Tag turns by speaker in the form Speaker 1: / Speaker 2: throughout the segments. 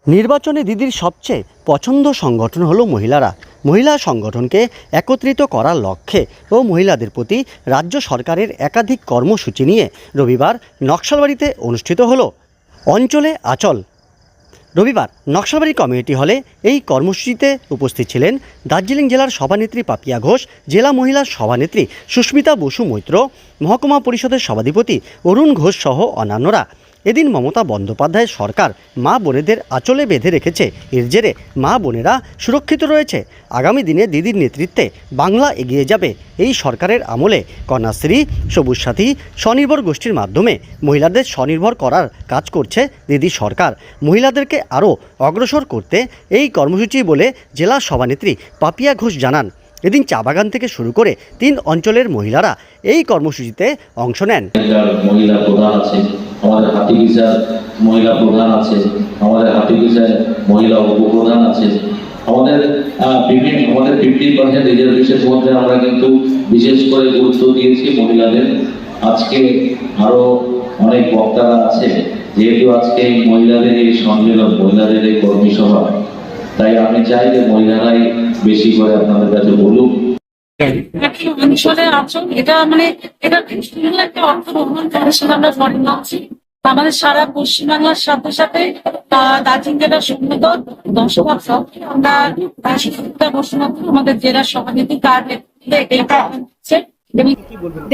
Speaker 1: নির্বাচনে দিদির সবচেয়ে পছন্দ সংগঠন হলো মহিলারা। মহিলা সংগঠনকে একত্রিত করার লক্ষ্যে ও মহিলাদের প্রতি রাজ্য সরকারের একাধিক কর্মসূচি নিয়ে রবিবার নকশালবাড়িতে অনুষ্ঠিত হলো অঞ্চলে আচল। রবিবার নকশালবাড়ি কমিউনিটি হলে এই কর্মসূচিতে উপস্থিত ছিলেন দার্জিলিং জেলার সভানেত্রী পাপিয়া ঘোষ, জেলা মহিলা সভানেত্রী সুস্মিতা বসু মৈত্র, মহকুমা পরিষদের সভাধিপতি অরুণ ঘোষ সহ অন্যান্যরা। এদিন মমতা বন্দ্যোপাধ্যায়ের সরকার মা বোনেদের আঁচলে বেঁধে রেখেছে। এর জেরে মা বোনেরা সুরক্ষিত রয়েছে। আগামী দিনে দিদির নেতৃত্বে বাংলা এগিয়ে যাবে। এই সরকারের আমলে কন্যাশ্রী, সবুজ সাথী, স্বনির্ভর গোষ্ঠীর মাধ্যমে মহিলাদের স্বনির্ভর করার কাজ করছে দিদির সরকার। মহিলাদেরকে আরও অগ্রসর করতে এই কর্মসূচি বলে জেলা সভানেত্রী পাপিয়া ঘোষ জানান। এদিন চা বাগান থেকে শুরু করে 3 অঞ্চলের মহিলারা এই কর্মসূচিতে অংশ নেন।
Speaker 2: মহিলা প্রধান আছে, আমাদের হাতিগিসার মহিলা প্রধান আছে, আমাদের হাতিগিসার মহিলা উপপ্রধান আছে, আমাদের বিভিন্ন 50% রিজার্ভেশনের মধ্যে আমরা কিন্তু বিশেষ করে গুরুত্ব দিয়েছি মহিলাদের। আজকে আরো অনেক বক্তারা আছে, যেহেতু আজকে মহিলাদের এই সম্মেলন, মহিলাদের এই কর্মী সভা, তাই আমি চাই যে মহিলারাই বেশি করে আপনাদের কাছে বলুক।
Speaker 3: অঞ্চলে আচল এটা এটা একটা অর্থ বহন করে আমরা ধরে নাচ্ছি। আমাদের সারা পশ্চিমবাংলার সাথে সাথে দার্জিলিং জেলার সুন্দর 10 বছর আমরা আমাদের জেলার সভানেত্রী কার নেতৃত্বে।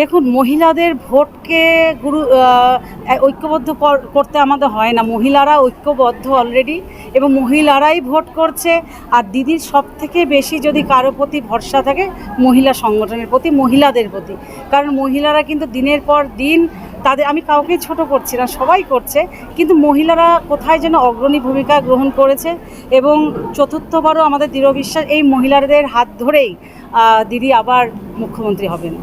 Speaker 4: দেখুন, মহিলাদের ভোটকে ঐক্যবদ্ধ করতে আমাদের হয় না। মহিলারা ঐক্যবদ্ধ অলরেডি এবং মহিলারাই ভোট করছে। আর দিদির সব থেকে বেশি যদি কারো প্রতি ভরসা থাকে মহিলা সংগঠনের প্রতি, মহিলাদের প্রতি। কারণ মহিলারা কিন্তু দিনের পর দিন তাদের, আমি কাউকে ছোট করছি না, সবাই করছে, কিন্তু মহিলারা কোথায় যেন অগ্রণী ভূমিকা গ্রহণ করেছে। এবং চতুর্থবারও আমাদের দৃঢ় বিশ্বাস এই মহিলাদের হাত ধরেই দিদি আবার মুখ্যমন্ত্রী হবেন।